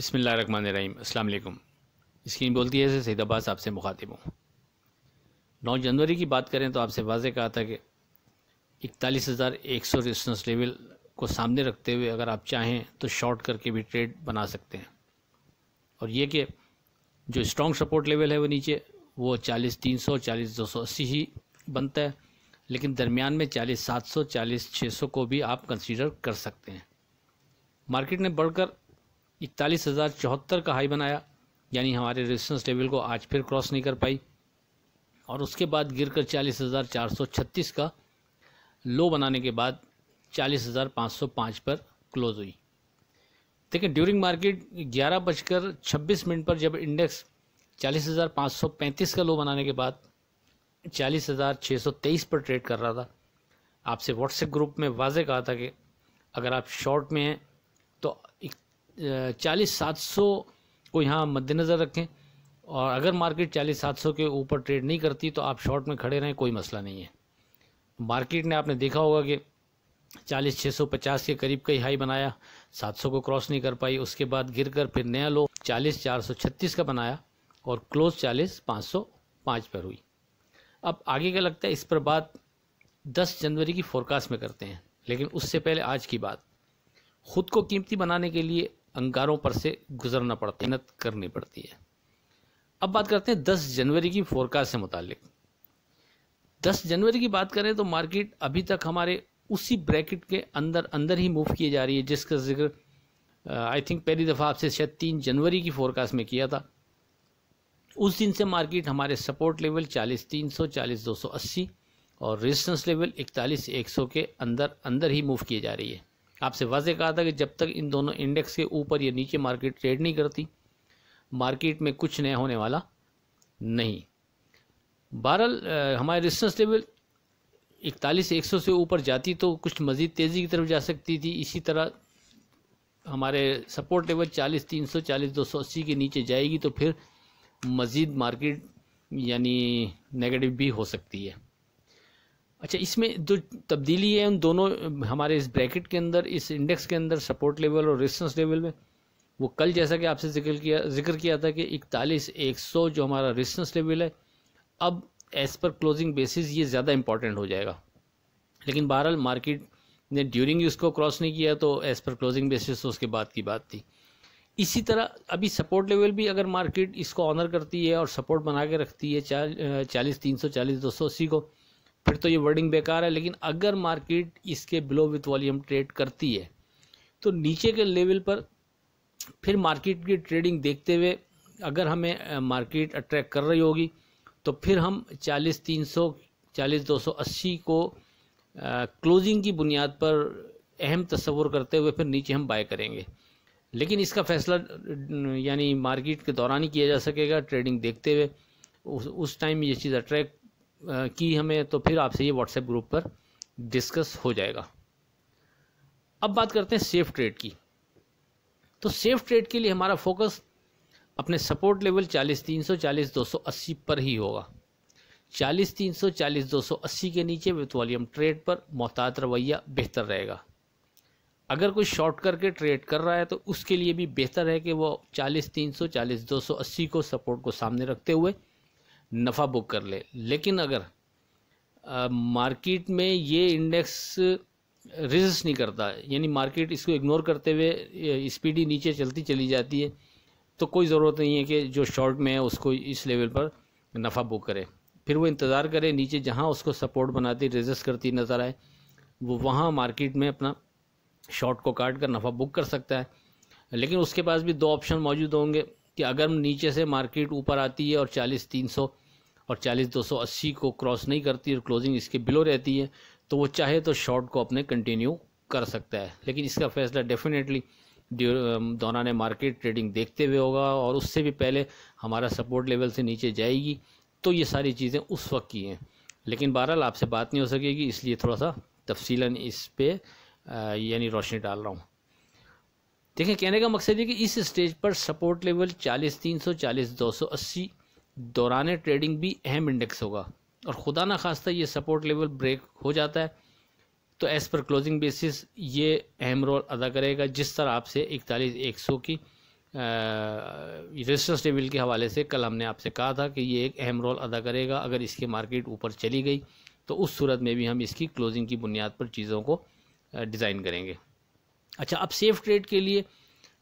बिस्मिल्लाहिर्रहमानिर्रहीम। अस्सलाम वालेकुम। स्क्रीन बोलती है सईद अब्बास आपसे मुखातिब हूँ। 9 जनवरी की बात करें तो आपसे वाज़े कहा था कि 41,100 रेजिस्टेंस लेवल को सामने रखते हुए अगर आप चाहें तो शॉर्ट करके भी ट्रेड बना सकते हैं, और ये कि जो स्ट्रॉन्ग सपोर्ट लेवल है वो नीचे वो 40,300 40,280 ही बनता है, लेकिन दरमियान में 40,700 40,600 को भी आप कंसीडर कर सकते हैं। मार्केट ने बढ़कर 41,074 का हाई बनाया, यानी हमारे रेजिस्टेंस लेवल को आज फिर क्रॉस नहीं कर पाई, और उसके बाद गिरकर 40,436 का लो बनाने के बाद 40,505 पर क्लोज हुई। देखिए, ड्यूरिंग मार्केट 11:26 पर जब इंडेक्स 40,535 का लो बनाने के बाद 40,623 पर ट्रेड कर रहा था, आपसे व्हाट्सएप ग्रुप में वाज़े कहा था कि अगर आप शॉर्ट में हैं तो 40,700 को यहाँ मद्देनज़र रखें, और अगर मार्केट 40,700 के ऊपर ट्रेड नहीं करती तो आप शॉर्ट में खड़े रहें, कोई मसला नहीं है। मार्केट ने आपने देखा होगा कि 40,650 के करीब का ही हाई बनाया, 700 को क्रॉस नहीं कर पाई, उसके बाद गिरकर फिर नया लो 40,436 का बनाया और क्लोज 40,505 पर हुई। अब आगे क्या लगता है, इस पर बात 10 जनवरी की फोरकास्ट में करते हैं, लेकिन उससे पहले आज की बात। खुद को कीमती बनाने के लिए अंगारों पर से गुजरना पड़ता है, मेहनत करनी पड़ती है। अब बात करते हैं 10 जनवरी की फोरकास्ट से मुतालिक। 10 जनवरी की बात करें तो मार्केट अभी तक हमारे उसी ब्रैकेट के अंदर ही मूव किए जा रही है, जिसका जिक्र आई थिंक पहली दफ़ा आपसे शायद 3 जनवरी की फोरकास्ट में किया था। उस दिन से मार्केट हमारे सपोर्ट लेवल 40,300 40,280 और रेजिस्टेंस लेवल 41,100 के अंदर ही मूव किए जा रही है। आपसे वाज़े कहा था कि जब तक इन दोनों इंडेक्स के ऊपर या नीचे मार्केट ट्रेड नहीं करती, मार्केट में कुछ नया होने वाला नहीं। बहरहाल हमारे रेजिस्टेंस लेवल 41,100 से ऊपर जाती तो कुछ मज़ीद तेज़ी की तरफ जा सकती थी। इसी तरह हमारे सपोर्ट लेवल 40,300 40,280 के नीचे जाएगी तो फिर मज़ीद मार्केट यानी नेगेटिव भी हो सकती है। अच्छा, इसमें जो तब्दीली है उन दोनों हमारे इस ब्रैकेट के अंदर, इस इंडेक्स के अंदर सपोर्ट लेवल और रेजिस्टेंस लेवल में, वो कल जैसा कि आपसे जिक्र किया था कि 41,100 जो हमारा रेजिस्टेंस लेवल है, अब एज़ पर क्लोजिंग बेसिस ये ज़्यादा इंपॉर्टेंट हो जाएगा। लेकिन बहरहाल मार्केट ने ड्यूरिंग उसको क्रॉस नहीं किया तो एज़ पर क्लोजिंग बेसिस तो उसके बाद की बात थी। इसी तरह अभी सपोर्ट लेवल भी अगर मार्केट इसको ऑनर करती है और सपोर्ट बना के रखती है 40,300 40,280 को, फिर तो ये वर्डिंग बेकार है। लेकिन अगर मार्केट इसके बिलो विथ वॉल्यूम ट्रेड करती है तो नीचे के लेवल पर फिर मार्केट की ट्रेडिंग देखते हुए अगर हमें मार्केट अट्रैक्ट कर रही होगी तो फिर हम 40,300 40,280 को क्लोजिंग की बुनियाद पर अहम तस्वुर करते हुए फिर नीचे हम बाय करेंगे। लेकिन इसका फैसला यानी मार्केट के दौरान ही किया जा सकेगा, ट्रेडिंग देखते हुए। उस टाइम ये चीज़ अट्रैक्ट की हमें तो फिर आपसे ये व्हाट्सएप ग्रुप पर डिस्कस हो जाएगा। अब बात करते हैं सेफ ट्रेड की। तो सेफ ट्रेड के लिए हमारा फोकस अपने सपोर्ट लेवल 40,300 40,280 पर ही होगा। 40,300 40,280 के नीचे विथ वॉल्यूम ट्रेड पर मोहतात रवैया बेहतर रहेगा। अगर कोई शॉर्ट करके ट्रेड कर रहा है तो उसके लिए भी बेहतर है कि वो 40,300 40,280 को सपोर्ट को सामने रखते हुए नफ़ा बुक कर ले। लेकिन अगर मार्केट में ये इंडेक्स रेजिस्ट नहीं करता, यानी मार्केट इसको इग्नोर करते हुए स्पीडी नीचे चलती चली जाती है, तो कोई ज़रूरत नहीं है कि जो शॉर्ट में है उसको इस लेवल पर नफ़ा बुक करे। फिर वो इंतज़ार करे नीचे जहां उसको सपोर्ट बनाती रेजिस्ट करती नज़र आए, वो वहां मार्केट में अपना शॉर्ट को काट कर नफ़ा बुक कर सकता है। लेकिन उसके पास भी 2 ऑप्शन मौजूद होंगे कि अगर नीचे से मार्केट ऊपर आती है और 40,300 और 40,280 को क्रॉस नहीं करती और क्लोजिंग इसके बिलो रहती है, तो वो चाहे तो शॉर्ट को अपने कंटिन्यू कर सकता है। लेकिन इसका फैसला डेफिनेटली दौरान मार्केट ट्रेडिंग देखते हुए होगा, और उससे भी पहले हमारा सपोर्ट लेवल से नीचे जाएगी तो ये सारी चीज़ें उस वक्त की हैं। लेकिन बहरहाल आपसे बात नहीं हो सकेगी, इसलिए थोड़ा सा तफसीलन इस पे यानी रोशनी डाल रहा हूँ। देखिए, कहने का मकसद है कि इस स्टेज पर सपोर्ट लेवल 40,300 40,280 दौरान ट्रेडिंग भी अहम इंडेक्स होगा, और खुदा ना खास्ता ये सपोर्ट लेवल ब्रेक हो जाता है तो एज़ पर क्लोजिंग बेसिस ये अहम रोल अदा करेगा। जिस तरह आपसे 41,100 की रेजिस्टेंस लेवल के हवाले से कल हमने आपसे कहा था कि ये एक अहम रोल अदा करेगा। अगर इसकी मार्केट ऊपर चली गई तो उस सूरत में भी हम इसकी क्लोजिंग की बुनियाद पर चीज़ों को डिज़ाइन करेंगे। अच्छा, अब सेफ ट्रेड के लिए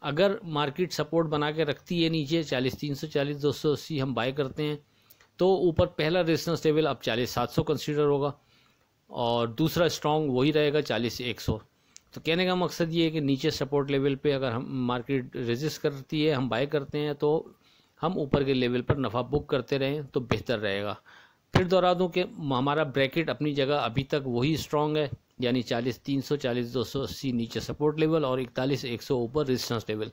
अगर मार्केट सपोर्ट बना के रखती है नीचे 40,300 40,280 हम बाय करते हैं, तो ऊपर पहला रेजिस्टेंस लेवल अब 40,700 कंसीडर होगा और दूसरा स्ट्रॉन्ग वही रहेगा 40,100। तो कहने का मकसद ये है कि नीचे सपोर्ट लेवल पे अगर हम मार्केट रेजिस्ट करती है, हम बाय करते हैं, तो हम ऊपर के लेवल पर नफ़ा बुक करते रहें तो बेहतर रहेगा। फिर दोहरा दूँ कि हमारा ब्रैकेट अपनी जगह अभी तक वही स्ट्रॉन्ग है, यानी 40,300 40,280 नीचे सपोर्ट लेवल और 41,100 ऊपर रेजिस्टेंस लेवल।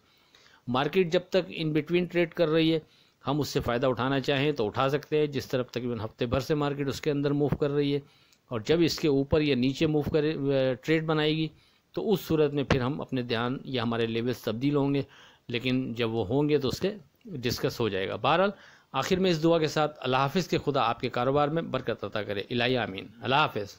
मार्केट जब तक इन बिटवीन ट्रेड कर रही है, हम उससे फ़ायदा उठाना चाहें तो उठा सकते हैं, जिस तरफ तकरीबन हफ्ते भर से मार्केट उसके अंदर मूव कर रही है। और जब इसके ऊपर या नीचे मूव करे ट्रेड बनाएगी तो उस सूरत में फिर हम अपने ध्यान या हमारे लेवल्स तब्दील होंगे, लेकिन जब वो होंगे तो उसके डिस्कस हो जाएगा। बहरहाल आखिर में इस दुआ के साथ अल्लाह हाफ़िज़ के खुदा आपके कारोबार में बरकत अता करे। इलाही आमीन। अल्लाह हाफ़िज़।